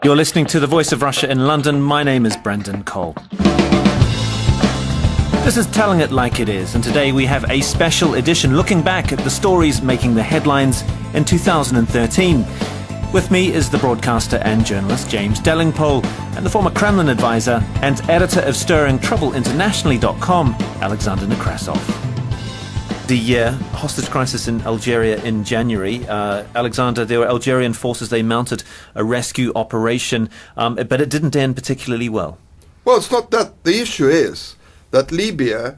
You're listening to The Voice of Russia in London. My name is Brendan Cole. This is Telling It Like It Is, and today we have a special edition looking back at the stories making the headlines in 2013. With me is the broadcaster and journalist James Delingpole and the former Kremlin advisor and editor of StirringTroubleInternationally.com, Alexander Nekrassov. The hostage crisis in Algeria in January. Alexander, there were Algerian forces, they mounted a rescue operation, but it didn't end particularly well. Well, it's not that. The issue is that Libya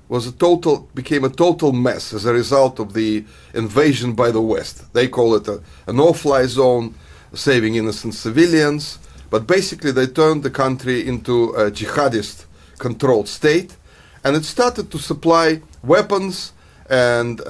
became a total mess as a result of the invasion by the West. They call it a no-fly zone, saving innocent civilians, but basically they turned the country into a jihadist-controlled state, and it started to supply weapons and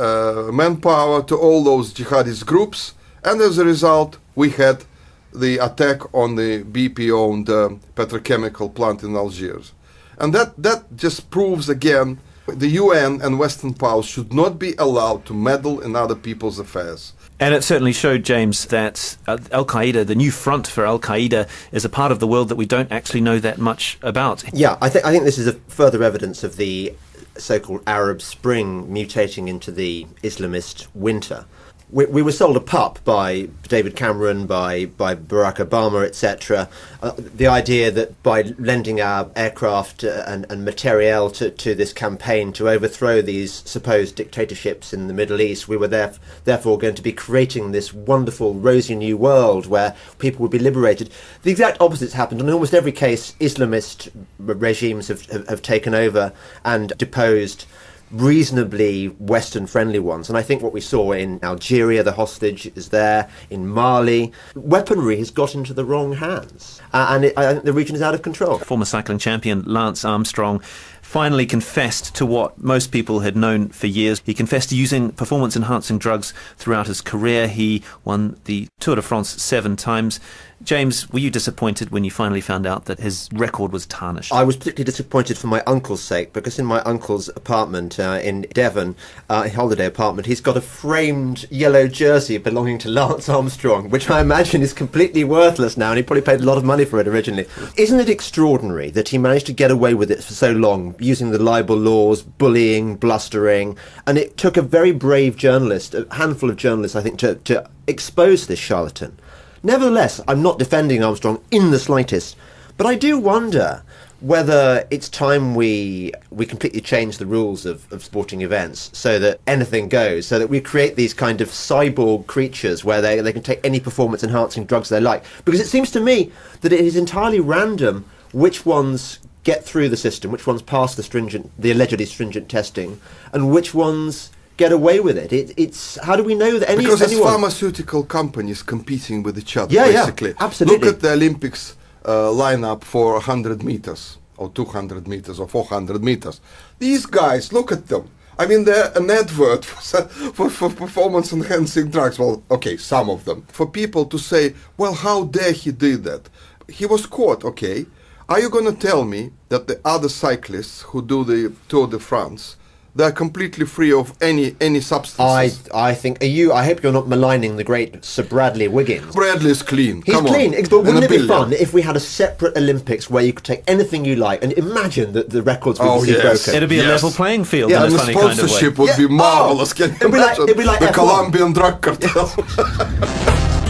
manpower to all those jihadist groups, and as a result we had the attack on the BP-owned petrochemical plant in Algiers. And that just proves again the UN and Western powers should not be allowed to meddle in other people's affairs. And it certainly showed, James, that Al-Qaeda, the new front for Al-Qaeda, is a part of the world that we don't actually know that much about. Yeah, I think this is a further evidence of the so-called Arab Spring mutating into the Islamist winter. We were sold a pup by David Cameron, by Barack Obama, etc. The idea that by lending our aircraft and materiel to this campaign to overthrow these supposed dictatorships in the Middle East, we were therefore going to be creating this wonderful, rosy new world where people would be liberated. The exact opposite's happened. In almost every case, Islamist regimes have taken over and deposed reasonably Western-friendly ones. And I think what we saw in Algeria, the hostage is there, in Mali, weaponry has got into the wrong hands. I think the region is out of control. Former cycling champion Lance Armstrong finally confessed to what most people had known for years. He confessed to using performance-enhancing drugs throughout his career. He won the Tour de France 7 times. James, were you disappointed when you finally found out that his record was tarnished? I was particularly disappointed for my uncle's sake, because in my uncle's apartment in Devon, a holiday apartment, he's got a framed yellow jersey belonging to Lance Armstrong, which I imagine is completely worthless now, and he probably paid a lot of money for it originally. Isn't it extraordinary that he managed to get away with it for so long, using the libel laws, bullying, blustering, and it took a very brave journalist, a handful of journalists, I think, to expose this charlatan. Nevertheless, I'm not defending Armstrong in the slightest, but I do wonder whether it's time we completely change the rules of sporting events so that anything goes, so that we create these kind of cyborg creatures where they can take any performance-enhancing drugs they like. Because it seems to me that it is entirely random which ones get through the system, which ones pass the allegedly stringent testing, and which ones get away with it. It's how do we know that because it's pharmaceutical companies competing with each other, basically. Yeah, absolutely. Look at the Olympics lineup for 100 meters or 200 meters or 400 meters. These guys, look at them. I mean, they're an advert for performance-enhancing drugs. Well, okay, some of them. For people to say, well, how dare he do that? He was caught, okay. Are you going to tell me that the other cyclists who do the Tour de France, they're completely free of any substances? I think. I hope you're not maligning the great Sir Bradley Wiggins. Bradley's clean. He's clean. But wouldn't it be fun if we had a separate Olympics where you could take anything you like and imagine that the records would be broken? It'd be a level playing field. Yeah, in and a funny the sponsorship kind of way. would be marvelous. Can you imagine? It'd be like the F1. Colombian drug cartel.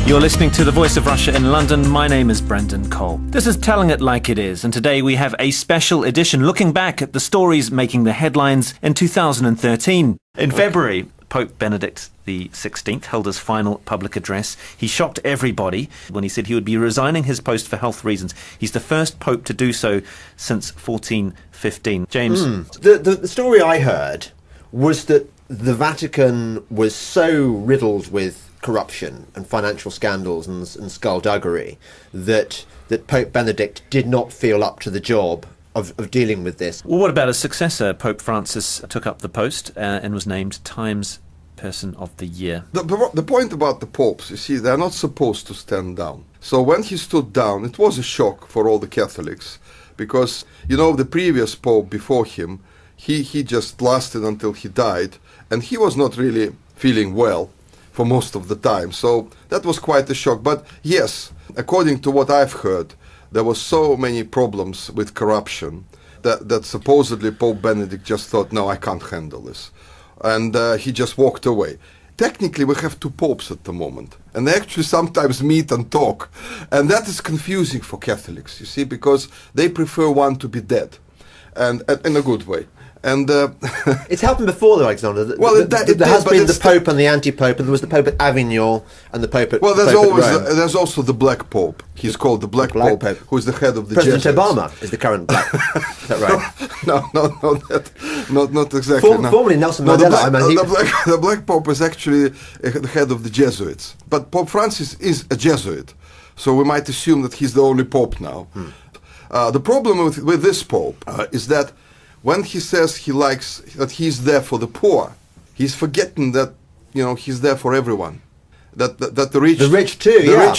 You're listening to The Voice of Russia in London. My name is Brendan Cole. This is Telling It Like It Is, and today we have a special edition looking back at the stories making the headlines in 2013. In February, Pope Benedict XVI held his final public address. He shocked everybody when he said he would be resigning his post for health reasons. He's the first pope to do so since 1415. James? The story I heard was that the Vatican was so riddled with corruption and financial scandals and skullduggery that Pope Benedict did not feel up to the job of dealing with this. Well, what about his successor? Pope Francis took up the post and was named Times Person of the Year. The point about the popes, you see, they're not supposed to stand down. So when he stood down, it was a shock for all the Catholics, because, you know, the previous pope before him, he just lasted until he died, and he was not really feeling well for most of the time. So that was quite a shock. But yes, According to what I've heard, there were so many problems with corruption that supposedly Pope Benedict just thought, no, I can't handle this. And he just walked away. Technically, we have two popes at the moment, and they actually sometimes meet and talk. And that is confusing for Catholics, you see, because they prefer one to be dead, and in a good way. And it's happened before, though, Alexander. There has been the Pope and the anti-Pope, and there was the Pope at Avignon and the Pope at there's also the Black Pope. He's called the Black Pope, who is the head of the President Jesuits. Obama is the current Black. Is that right? Not exactly. Formerly Nelson Mandela. The Black Pope is actually the head of the Jesuits. But Pope Francis is a Jesuit, so we might assume that he's the only Pope now. The problem with this Pope is that when he says he likes that he's there for the poor, he's forgetting that he's there for everyone. That the rich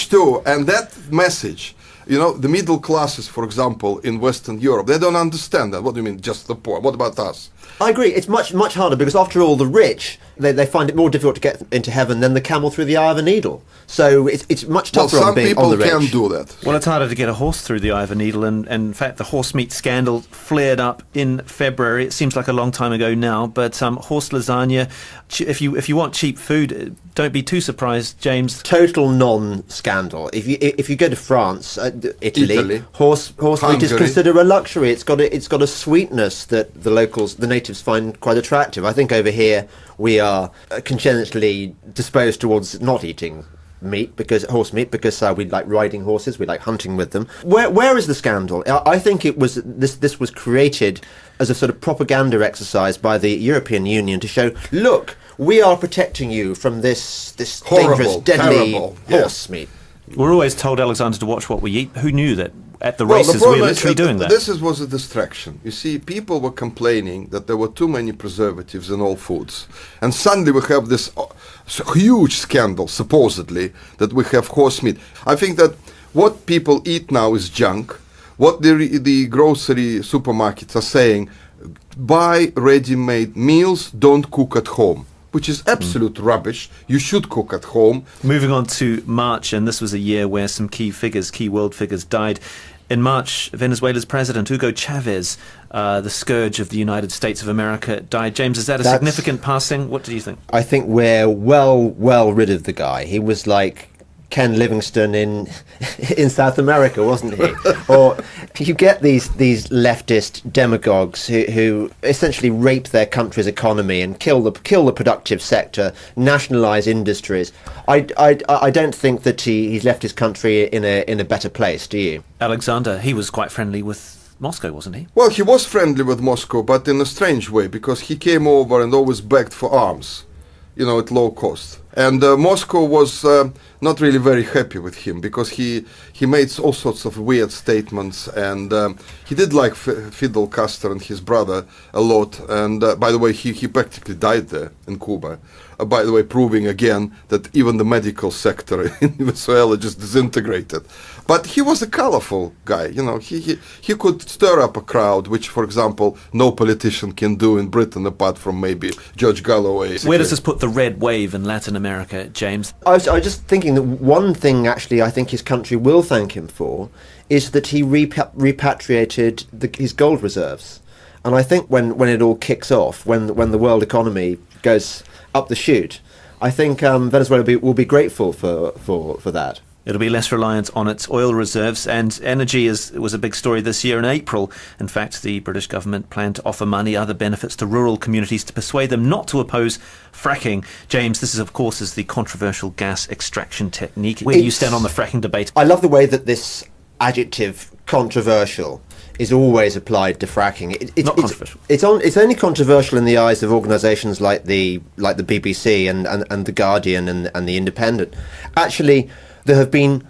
too, and that message. The middle classes, for example, in Western Europe, they don't understand that. What do you mean, just the poor? What about us? I agree. It's much harder because, after all, the rich they find it more difficult to get into heaven than the camel through the eye of a needle. So it's much tougher on the rich. Some people can do that. Well, it's harder to get a horse through the eye of a needle, and in fact, the horse meat scandal flared up in February. It seems like a long time ago now, but horse lasagna. If you want cheap food, don't be too surprised, James. Total non-scandal. If you go to France, Italy, horse meat is considered a luxury. It's got a sweetness that the natives find quite attractive. I think over here we are congenitally disposed towards not eating horse meat because we like riding horses, we like hunting with them. Where is the scandal? I think it was this was created as a sort of propaganda exercise by the European Union to show, look, we are protecting you from this dangerous, deadly horse meat. We're always told, Alexander, to watch what we eat. Who knew that at the races we're literally doing that? This was a distraction. You see, people were complaining that there were too many preservatives in all foods. And suddenly we have this huge scandal, supposedly, that we have horse meat. I think that what people eat now is junk. What the grocery supermarkets are saying, buy ready-made meals, don't cook at home. Which is absolute rubbish. You should cook at home. Moving on to March, and this was a year where some key world figures died. In March, Venezuela's president, Hugo Chavez, the scourge of the United States of America, died. James, is that a significant passing? What do you think? I think we're well rid of the guy. He was like Ken Livingstone in South America, wasn't he? Or you get these leftist demagogues who essentially rape their country's economy and kill the productive sector, nationalise industries. I don't think that he's left his country in a better place. Do you, Alexander? He was quite friendly with Moscow, wasn't he? Well, he was friendly with Moscow, but in a strange way, because he came over and always begged for arms, at low cost. And Moscow was not really very happy with him because he made all sorts of weird statements, and he did like Fidel Castro and his brother a lot. And by the way, he practically died there in Cuba. By the way, proving again that even the medical sector in Venezuela just disintegrated. But he was a colorful guy, he could stir up a crowd, which, for example, no politician can do in Britain apart from maybe George Galloway. Where does this put the red wave in Latin America, James? I was just thinking that one thing, actually, I think his country will thank him for is that he repatriated his gold reserves. And I think when it all kicks off, when the world economy goes up the chute, I think Venezuela will be grateful for that. It'll be less reliant on its oil reserves, and energy was a big story this year in April. In fact, the British government planned to offer money, other benefits to rural communities to persuade them not to oppose fracking. James, this is, of course, the controversial gas extraction technique. Where do you stand on the fracking debate? I love the way that this adjective, controversial, is always applied to fracking. Not controversial. It's only controversial in the eyes of organisations like the BBC and the Guardian and the Independent. Actually, there have been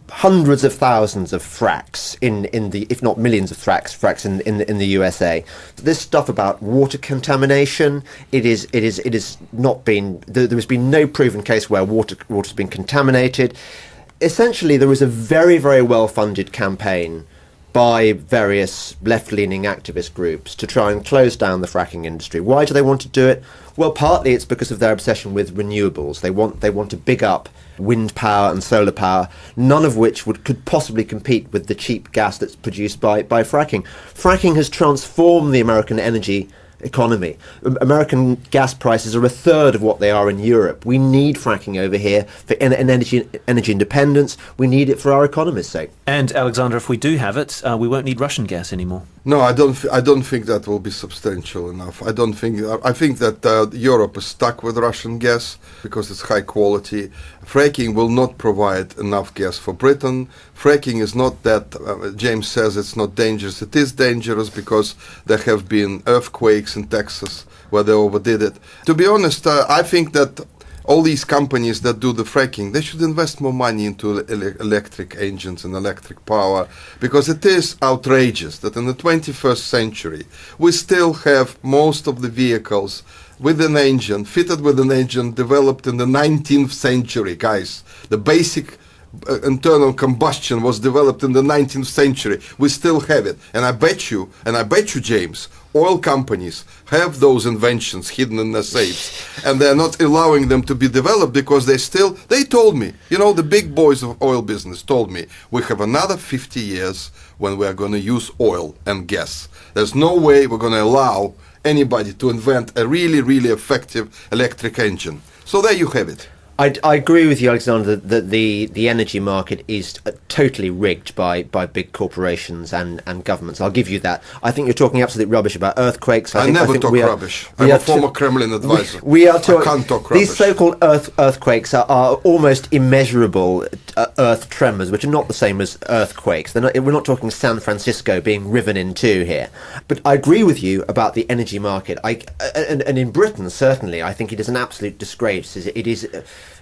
hundreds of thousands of fracks if not millions of fracks in the USA. This stuff about water contamination, it is not been. There has been no proven case where water's been contaminated. Essentially, there was a very, very well funded campaign by various left-leaning activist groups to try and close down the fracking industry. Why do they want to do it? Well, partly it's because of their obsession with renewables. They want to big up wind power and solar power, none of which could possibly compete with the cheap gas that's produced by fracking. Fracking has transformed the American energy economy. American gas prices are a third of what they are in Europe. We need fracking over here for energy independence. We need it for our economy's sake. And Alexander, if we do have it, we won't need Russian gas anymore. No, I don't think that will be substantial enough. I think that Europe is stuck with Russian gas because it's high quality. Fracking will not provide enough gas for Britain. Fracking is not that, James says it's not dangerous. It is dangerous because there have been earthquakes in Texas where they overdid it. To be honest, I think that all these companies that do the fracking, they should invest more money into electric engines and electric power, because it is outrageous that in the 21st century we still have most of the vehicles with an engine, fitted with an engine developed in the 19th century, guys. The basic internal combustion was developed in the 19th century. We still have it. And I bet you, James, oil companies have those inventions hidden in their safes, and they're not allowing them to be developed because they told me, the big boys of oil business told me, we have another 50 years when we are going to use oil and gas. There's no way we're going to allow anybody to invent a really, really effective electric engine. So there you have it. I agree with you, Alexander, that the energy market is totally rigged by big corporations and governments. I'll give you that. I think you're talking absolute rubbish about earthquakes. I never talk rubbish. I'm a former Kremlin advisor. I can't talk rubbish. These so-called earthquakes are almost immeasurable earth tremors, which are not the same as earthquakes. We're not talking San Francisco being riven in two here. But I agree with you about the energy market. And in Britain, certainly, I think it is an absolute disgrace.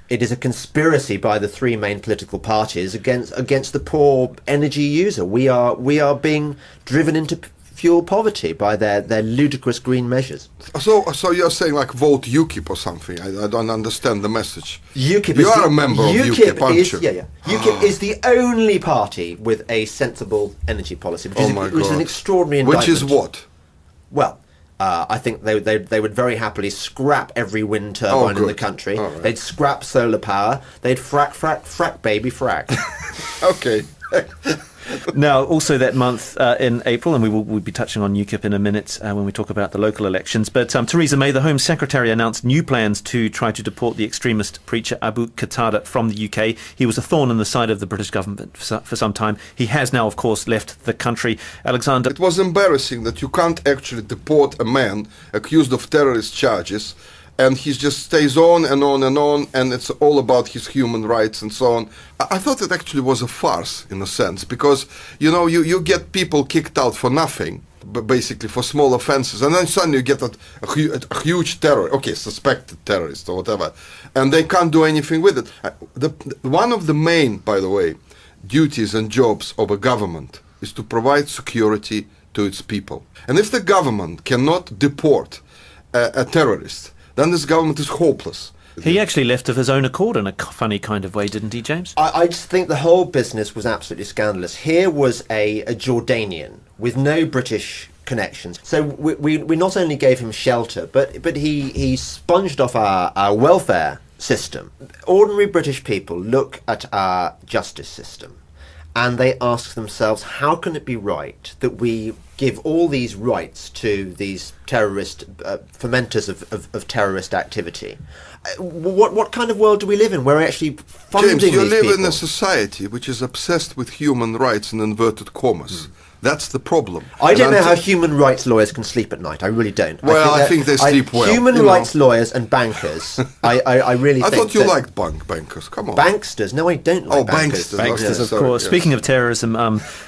It is a conspiracy by the three main political parties against the poor energy user. We are being driven into fuel poverty by their ludicrous green measures. So you're saying vote UKIP or something? I don't understand the message. UKIP you are a member of UKIP, aren't you? Yeah. UKIP is the only party with a sensible energy policy, which is an extraordinary indictment. Which is what? Well, I think they would very happily scrap every wind turbine in the country. Right. They'd scrap solar power. They'd frack, baby, frack. Okay. Now, also that month in April, and we'll be touching on UKIP in a minute when we talk about the local elections, but Theresa May, the Home Secretary, announced new plans to try to deport the extremist preacher Abu Qatada from the UK. He was a thorn in the side of the British government for some time. He has now, of course, left the country. Alexander. It was embarrassing that you can't actually deport a man accused of terrorist charges, and he just stays on and on and on, and it's all about his human rights and so on. I thought it actually was a farce, in a sense, because, you get people kicked out for nothing, but basically for small offenses, and then suddenly you get a huge suspected terrorist or whatever, and they can't do anything with it. One of the main, by the way, duties and jobs of a government is to provide security to its people. And if the government cannot deport a terrorist, then this government is hopeless. He actually left of his own accord in a funny kind of way, didn't he, James? I just think the whole business was absolutely scandalous. Here was a Jordanian with no British connections. So we not only gave him shelter, but he sponged off our welfare system. Ordinary British people look at our justice system and they ask themselves, how can it be right that we give all these rights to these terrorist fomenters of terrorist activity? What kind of world do we live in? We're actually funding James, you these live people. in a society which is obsessed with human rights in inverted commas. That's the problem. I don't know how human rights lawyers can sleep at night. I really don't. Well, I think they sleep well. Human rights lawyers and bankers, I really think I thought you liked bankers. Come on. Banksters? No, I don't like bankers. Banksters, of course. Yes. Speaking of terrorism,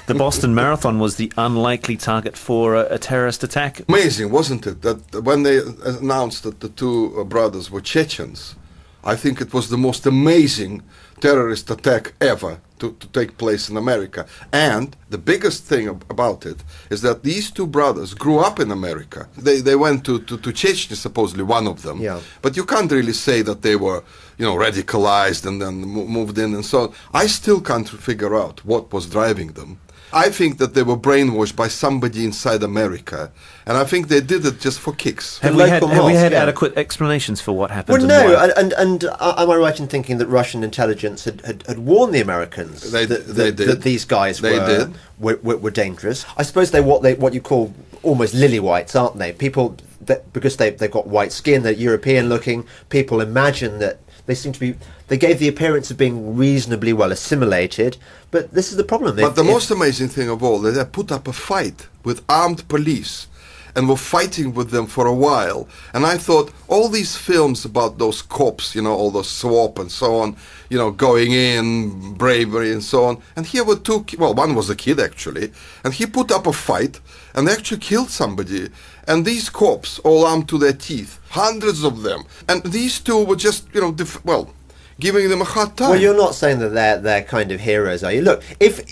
the Boston Marathon was the unlikely target for a terrorist attack. Amazing, wasn't it? That when they announced that the two brothers were Chechens, I think it was the most amazing terrorist attack ever to take place in America. And the biggest thing about it is that these two brothers grew up in America. They went to Chechnya, supposedly one of them. Yeah. But you can't really say that they were, radicalized and then moved in and so on. I still can't figure out what was driving them. I think that they were brainwashed by somebody inside America, and I think they did it just for kicks. Have we had adequate explanations for what happened? Well, no, and am I right in thinking that Russian intelligence had warned the Americans that these guys were dangerous? I suppose they're what you call almost lily whites, aren't they? People, because they've got white skin, they're European looking, people imagine that they gave the appearance of being reasonably well assimilated, but this is the problem. But the most amazing thing of all, they put up a fight with armed police and were fighting with them for a while. And I thought, all these films about those cops, all those SWAT and so on, going in, bravery and so on. And here were one was a kid actually, and he put up a fight and they actually killed somebody. And these cops, all armed to their teeth, hundreds of them. And these two were just, giving them a hard time. Well, you're not saying that they're kind of heroes, are you? Look,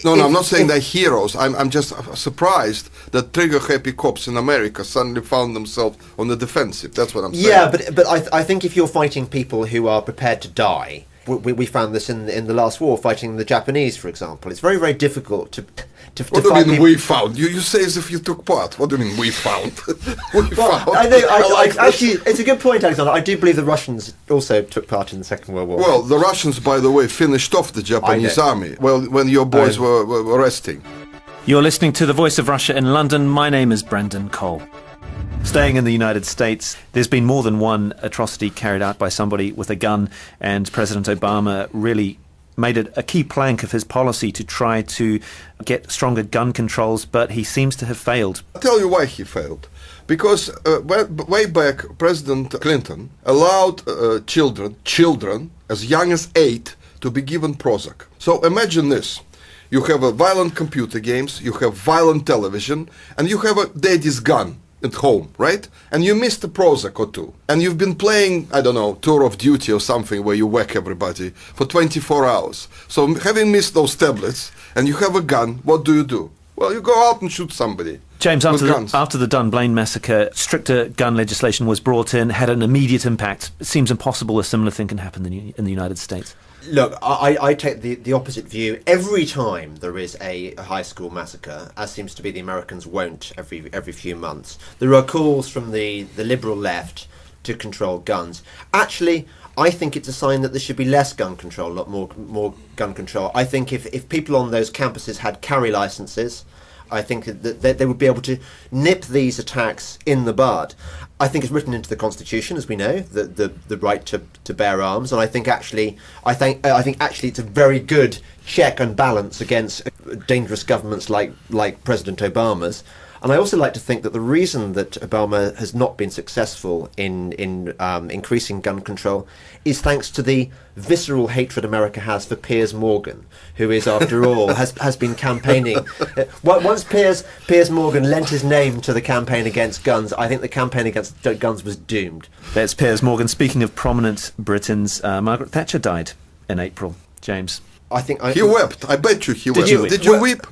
No, I'm not saying they're heroes. I'm just surprised that trigger-happy cops in America suddenly found themselves on the defensive. That's what I'm saying. Yeah, but I think if you're fighting people who are prepared to die, we found this in the last war, fighting the Japanese, for example. It's very, very difficult to what do you mean we found? You say as if you took part. What do you mean we found? Actually, it's a good point, Alexander. I do believe the Russians also took part in the Second World War. Well, the Russians, by the way, finished off the Japanese army when your boys were resting. You're listening to The Voice of Russia in London. My name is Brendan Cole. Staying in the United States, there's been more than one atrocity carried out by somebody with a gun, and President Obama really made it a key plank of his policy to try to get stronger gun controls, but he seems to have failed. I'll tell you why he failed. Because way back, President Clinton allowed children as young as 8 to be given Prozac. So imagine this. You have a violent computer games, you have violent television, and you have a daddy's gun at home, right? And you missed a Prozac or two. And you've been playing, I don't know, Tour of Duty or something where you whack everybody for 24 hours. So having missed those tablets and you have a gun, what do? Well, you go out and shoot somebody. James, after the Dunblane massacre, stricter gun legislation was brought in, had an immediate impact. It seems impossible a similar thing can happen in the United States. Look, I take the opposite view. Every time there is a high school massacre, as seems to be the Americans won't every few months, there are calls from the liberal left to control guns. Actually, I think it's a sign that there should be less gun control, not more gun control. I think if people on those campuses had carry licenses, I think that they would be able to nip these attacks in the bud. I think it's written into the Constitution, as we know, the right to bear arms, and I think actually it's a very good check and balance against dangerous governments like President Obama's. And I also like to think that the reason that Obama has not been successful in increasing gun control is thanks to the visceral hatred America has for Piers Morgan, who is, after all, has been campaigning. Once Piers Morgan lent his name to the campaign against guns, I think the campaign against guns was doomed. That's Piers Morgan. Speaking of prominent Britons, Margaret Thatcher died in April. James. He wept. I bet you he wept. Did you weep?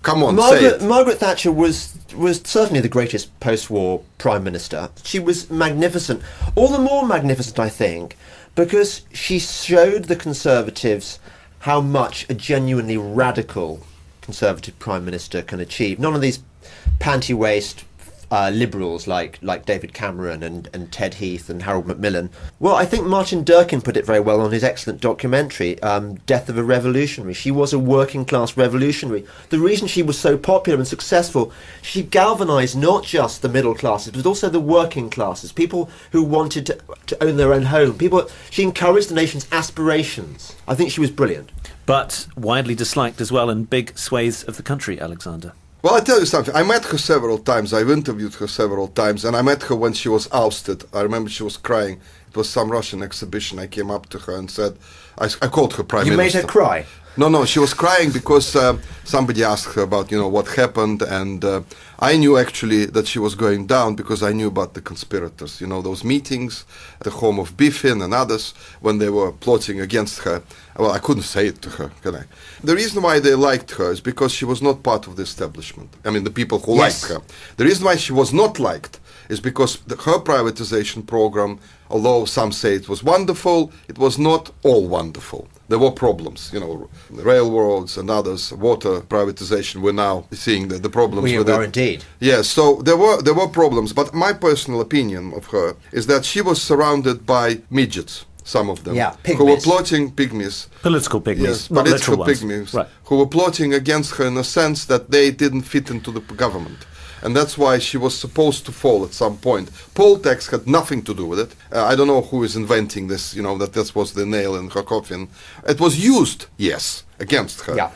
Come on, say it. Margaret Thatcher was certainly the greatest post-war Prime Minister. She was magnificent. All the more magnificent, I think, because she showed the Conservatives how much a genuinely radical Conservative Prime Minister can achieve. None of these panty-waist liberals like David Cameron and Ted Heath and Harold Macmillan. Well, I think Martin Durkin put it very well on his excellent documentary, Death of a Revolutionary. She was a working-class revolutionary. The reason she was so popular and successful, she galvanised not just the middle classes, but also the working classes, people who wanted to own their own home. She encouraged the nation's aspirations. I think she was brilliant. But widely disliked as well in big swathes of the country, Alexander. Well, I tell you something. I met her several times. I've interviewed her several times, and I met her when she was ousted. I remember she was crying. It was some Russian exhibition. I came up to her and said, I called her Prime Minister. You made her cry? No, she was crying because somebody asked her about, what happened, and I knew actually that she was going down because I knew about the conspirators, those meetings at the home of Biffin and others when they were plotting against her. Well, I couldn't say it to her, can I? The reason why they liked her is because she was not part of the establishment. I mean, the people who liked her. The reason why she was not liked is because her privatization program, although some say it was wonderful, it was not all wonderful. There were problems, railroads and others, water privatization. We're now seeing the problems with it. We are indeed. Yes, so there were problems. But my personal opinion of her is that she was surrounded by midgets, some of them, who were plotting pygmies. Political pygmies, yes, not political literal ones. pygmies, right. who were plotting against her in a sense that they didn't fit into the government. And that's why she was supposed to fall at some point. Poll tax had nothing to do with it. I don't know who is inventing this, that this was the nail in her coffin. It was used, yes, against her. Yeah.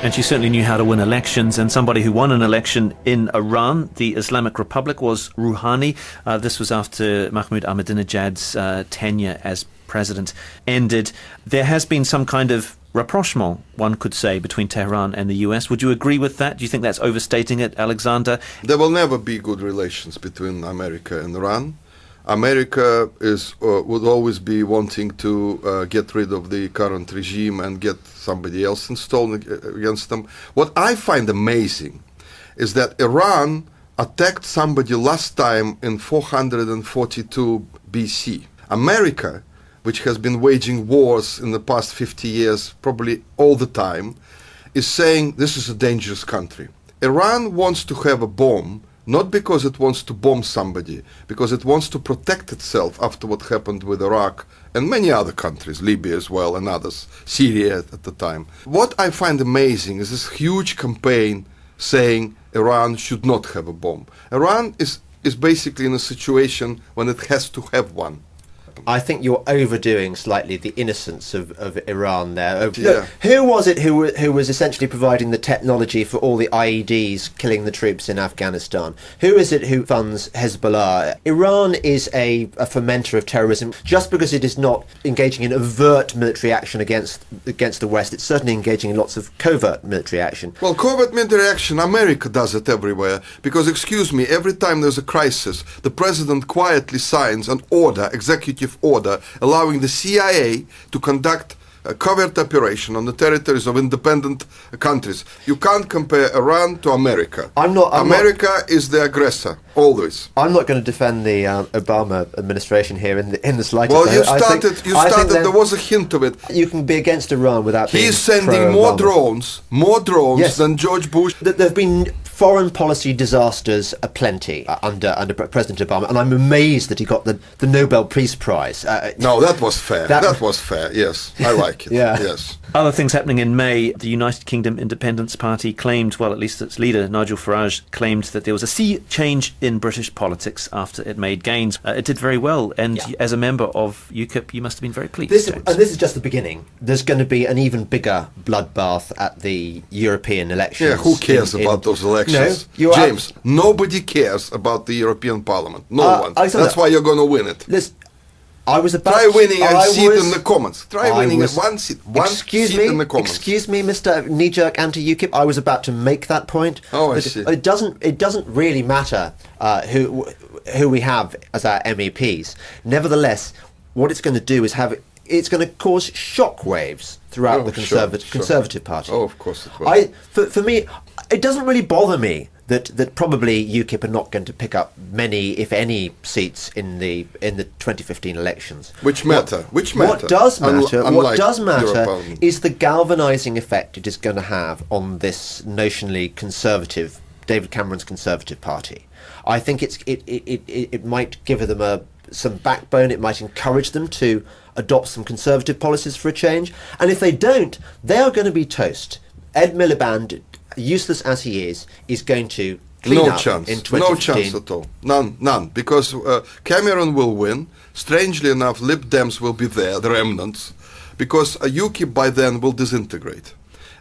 And she certainly knew how to win elections, and somebody who won an election in Iran, the Islamic Republic, was Rouhani. This was after Mahmoud Ahmadinejad's tenure as president ended. There has been some kind of rapprochement, one could say, between Tehran and the US. Would you agree with that? Do you think that's overstating it, Alexander? There will never be good relations between America and Iran. America would always be wanting to get rid of the current regime and get somebody else installed against them. What I find amazing is that Iran attacked somebody last time in 442 BC. America, which has been waging wars in the past 50 years, probably all the time, is saying this is a dangerous country. Iran wants to have a bomb, not because it wants to bomb somebody, because it wants to protect itself after what happened with Iraq and many other countries, Libya as well and others, Syria at the time. What I find amazing is this huge campaign saying Iran should not have a bomb. Iran is basically in a situation when it has to have one. I think you're overdoing slightly the innocence of Iran there. Yeah. Who was it who was essentially providing the technology for all the IEDs killing the troops in Afghanistan? Who is it who funds Hezbollah? Iran is a fomenter of terrorism. Just because it is not engaging in overt military action against the West, it's certainly engaging in lots of covert military action. Well, covert military action, America does it everywhere. Because, excuse me, every time there's a crisis, the president quietly signs an executive order allowing the CIA to conduct a covert operation on the territories of independent countries. You can't compare Iran to America. America is the aggressor, always. I'm not going to defend the Obama administration here in the slightest. Well, you started. There was a hint of it. You can be against Iran without. He's sending more drones yes, than George Bush. There have been foreign policy disasters aplenty under President Obama, and I'm amazed that he got the Nobel Peace Prize. No, that was fair. That was fair. Yes, I like it. Yeah. Yes. Other things happening in May, the United Kingdom Independence Party claimed, well, at least its leader, Nigel Farage, claimed that there was a sea change in British politics after it made gains. It did very well, and as a member of UKIP, you must have been very pleased. This is just the beginning. There's going to be an even bigger bloodbath at the European elections. Yeah, who cares about those elections? No, James, nobody cares about the European Parliament. No one. Alexander, that's why you're going to win it. Listen, I was about Try winning a seat in the Commons. Try winning one seat. Excuse me, in the Commons. Excuse me, Mr. Knee-jerk anti-UKIP. I was about to make that point. Oh, I see. It doesn't really matter who we have as our MEPs. Nevertheless, what it's going to do is it's going to cause shockwaves throughout the Conservative Party. Oh, of course it will. For me, it doesn't really bother me that probably UKIP are not going to pick up many, if any, seats in the 2015 elections. Which matter? What does matter is the galvanising effect it is going to have on this notionally conservative, David Cameron's Conservative Party. I think it might give them some backbone. It might encourage them to adopt some conservative policies for a change. And if they don't, they are going to be toast. Ed Miliband, useless as he is going to clean up in 2015. No chance at all. None. Because Cameron will win. Strangely enough, Lib Dems will be there, the remnants, because UKIP by then will disintegrate.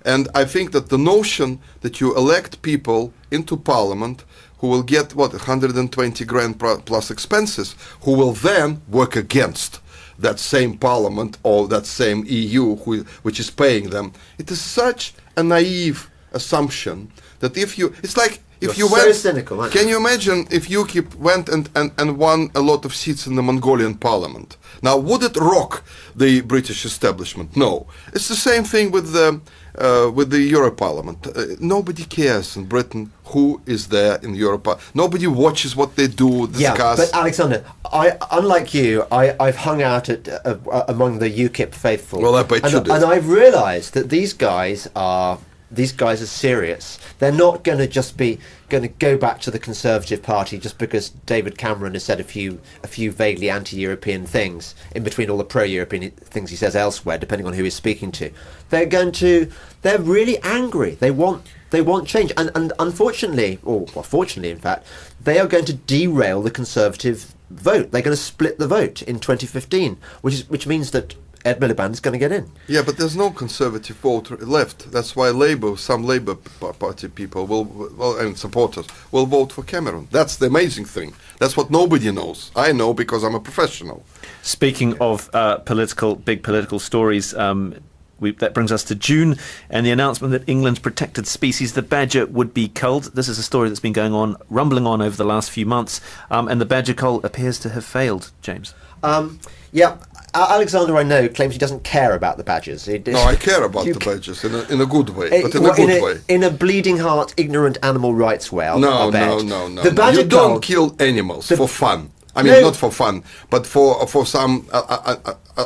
And I think that the notion that you elect people into Parliament who will get, 120 grand plus expenses, who will then work against that same Parliament or that same EU which is paying them. It is such a naive assumption that it's like If You're you so went, cynical, aren't can you? you imagine if UKIP went and won a lot of seats in the Mongolian parliament? Now, would it rock the British establishment? No. It's the same thing with the Euro Parliament. Nobody cares in Britain who is there in Europe. Nobody watches what they do, discuss. Yeah, but Alexander, unlike you, I've hung out among the UKIP faithful. Well, I bet you did. And I've realised that these guys are serious. They're not going to just be going to go back to the Conservative Party just because David Cameron has said a few vaguely anti-European things in between all the pro-European things he says elsewhere, depending on who he's speaking to. They're really angry. They want change, and unfortunately, or fortunately, in fact, they are going to derail the Conservative vote. They're going to split the vote in 2015, which means that Ed Miliband is going to get in. Yeah, but there's no Conservative vote left. That's why some Labour Party people and supporters will vote for Cameron. That's the amazing thing. That's what nobody knows. I know because I'm a professional. Speaking of big political stories, that brings us to June and the announcement that England's protected species, the badger, would be culled. This is a story that's been rumbling on over the last few months, and the badger cull appears to have failed, James. Yeah. Alexander, I know, claims he doesn't care about the badgers. No, I care about the badgers in a good way, but in a good way. In a bleeding heart, ignorant animal rights way. No. The badger you don't kill animals for fun. I mean, not for fun, but for some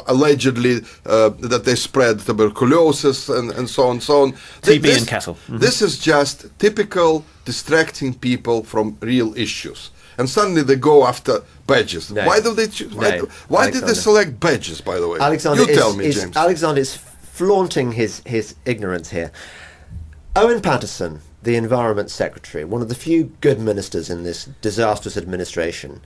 allegedly that they spread tuberculosis and so on. TB in cattle. Mm-hmm. This is just typical distracting people from real issues. And suddenly they go after badgers. No. Why do they choose? Why did they select badgers, by the way? Alexander, you tell me, James. Alexander is flaunting his ignorance here. Owen Paterson, the Environment Secretary, one of the few good ministers in this disastrous administration,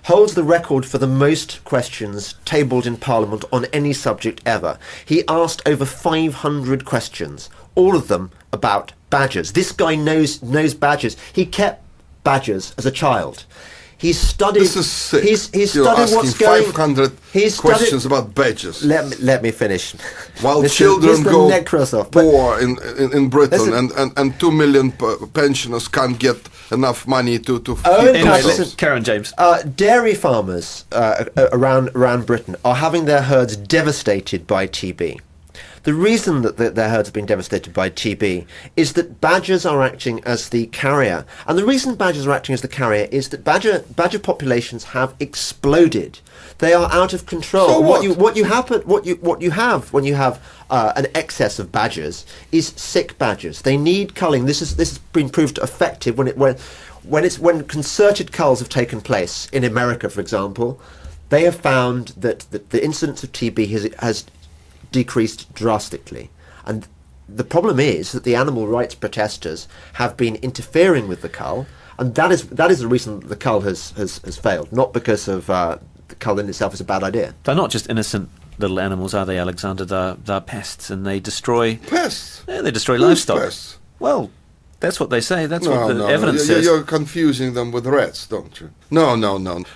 holds the record for the most questions tabled in Parliament on any subject ever. He asked over 500 questions, all of them about badgers. This guy knows badgers. He kept badgers as a child. He's studied. This is sick. He's studied what's going. 500 questions about badgers. Let me finish. While Mr. children go Nekrassov, poor in Britain, and 2 million pensioners can't get enough money to feed themselves. Karen, James. Dairy farmers around Britain are having their herds devastated by TB. The reason that their herds have been devastated by TB is that badgers are acting as the carrier. And the reason badgers are acting as the carrier is that badger populations have exploded. They are out of control. So what you have when you have an excess of badgers is sick badgers. They need culling. This has been proved effective when concerted culls have taken place in America, for example. They have found that the incidence of TB has decreased drastically, and the problem is that the animal rights protesters have been interfering with the cull, and that is the reason the cull has failed, not because of the cull in itself is a bad idea. They're not just innocent little animals, are they, Alexander? They're pests, and they destroy pests. Yeah, they destroy livestock. Pests? Well, that's what they say. That's what the evidence says. You're confusing them with rats, don't you? No.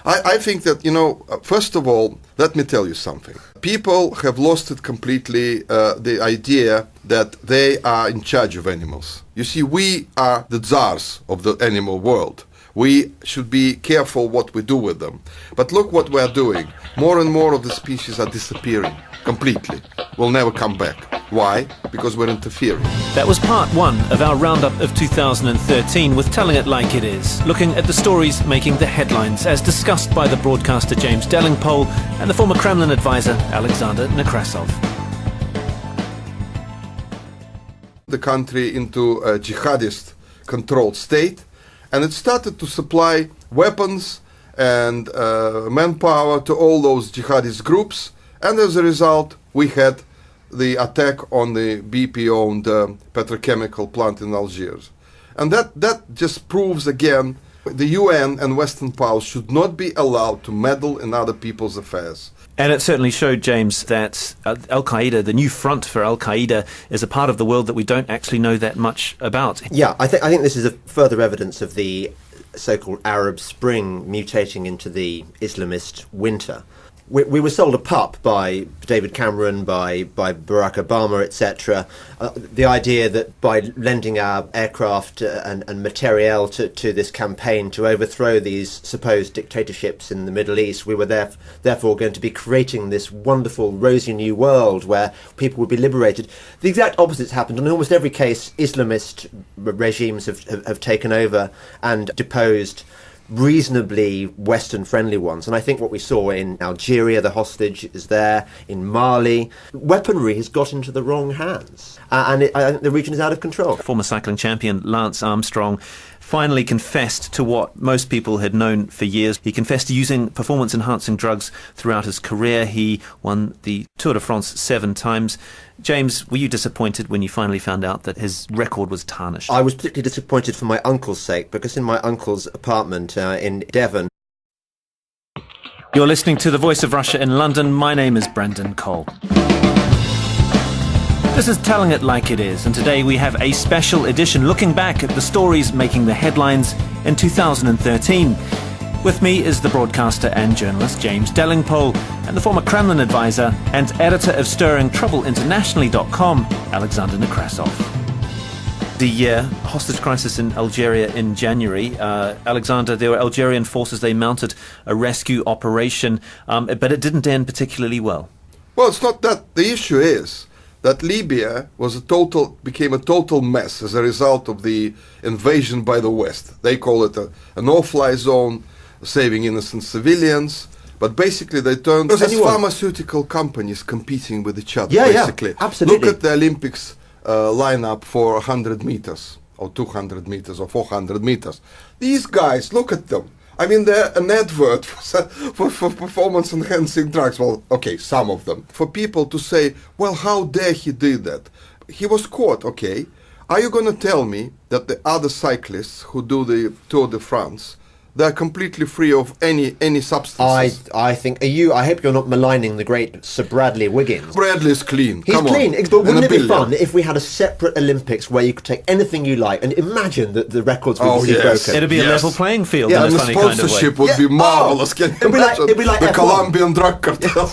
I think that, first of all, let me tell you something. People have lost it completely, the idea that they are in charge of animals. You see, we are the czars of the animal world. We should be careful what we do with them. But look what we are doing. More and more of the species are disappearing completely. Will never come back. Why? Because we're interfering. That was part one of our roundup of 2013 with Telling It Like It Is, looking at the stories making the headlines as discussed by the broadcaster James Delingpole and the former Kremlin advisor Alexander Nekrassov. The country into a jihadist-controlled state, and it started to supply weapons and manpower to all those jihadist groups, and as a result we had the attack on the BP-owned petrochemical plant in Algiers. And that just proves again the UN and Western powers should not be allowed to meddle in other people's affairs. And it certainly showed, James, that Al-Qaeda, the new front for Al-Qaeda, is a part of the world that we don't actually know that much about. Yeah, I think this is a further evidence of the so-called Arab Spring mutating into the Islamist winter. we were sold a pup by David Cameron, by Barack Obama, etc. The idea that by lending our aircraft and materiel to this campaign to overthrow these supposed dictatorships in the Middle East, we were therefore going to be creating this wonderful, rosy new world where people would be liberated. The exact opposite's happened. In almost every case, Islamist regimes have taken over and deposed reasonably Western-friendly ones. And I think what we saw in Algeria, the hostage is there, in Mali, weaponry has got into the wrong hands. I think the region is out of control. Former cycling champion Lance Armstrong finally confessed to what most people had known for years. He confessed to using performance-enhancing drugs throughout his career. He won the Tour de France 7 times. James, were you disappointed when you finally found out that his record was tarnished? I was particularly disappointed for my uncle's sake, because in my uncle's apartment in Devon... You're listening to The Voice of Russia in London. My name is Brendan Cole. This is Telling It Like It Is, and today we have a special edition looking back at the stories making the headlines in 2013. With me is the broadcaster and journalist James Delingpole, and the former Kremlin advisor and editor of StirringTroubleInternationally.com, Alexander Nekrassov. The hostage crisis in Algeria in January. Alexander, there were Algerian forces, they mounted a rescue operation, but it didn't end particularly well. Well, it's not that. The issue is that Libya became a total mess as a result of the invasion by the West. They call it a no-fly zone, saving innocent civilians, but basically they turned as pharmaceutical companies competing with each other. Basically, absolutely. Look at the Olympics lineup for 100 meters, or 200 meters, or 400 meters. These guys, look at them. I mean, they're an advert for performance-enhancing drugs. Well, okay, some of them. For people to say, well, how dare he did that? He was caught, okay. Are you going to tell me that the other cyclists who do the Tour de France, they're completely free of any substances? I think, I hope you're not maligning the great Sir Bradley Wiggins. Bradley's clean. He's Come clean, on. but wouldn't it be fun if we had a separate Olympics where you could take anything you like, and imagine that the records would be broken? It'd be a level playing field Yeah, in a and the funny kind of way. sponsorship would be marvelous. Can you imagine? It'd be like the F1. Colombian drug cartel.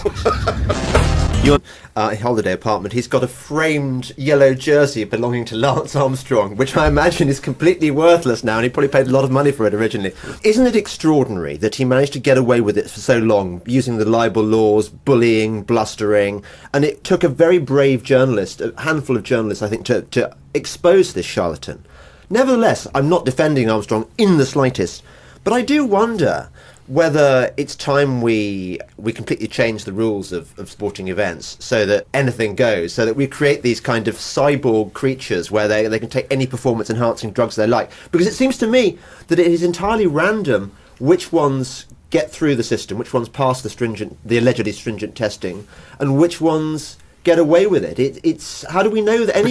Holiday apartment, he's got a framed yellow jersey belonging to Lance Armstrong, which I imagine is completely worthless now, and he probably paid a lot of money for it originally. Isn't it extraordinary that he managed to get away with it for so long, using the libel laws, bullying, blustering, and it took a very brave journalist, a handful of journalists, I think, to expose this charlatan. Nevertheless, I'm not defending Armstrong in the slightest, but I do wonder whether it's time we completely change the rules of sporting events so that anything goes, so that we create these kind of cyborg creatures where they can take any performance-enhancing drugs they like. Because it seems to me that it is entirely random which ones get through the system, which ones pass the allegedly stringent testing, and which ones get away with it. It's how do we know that any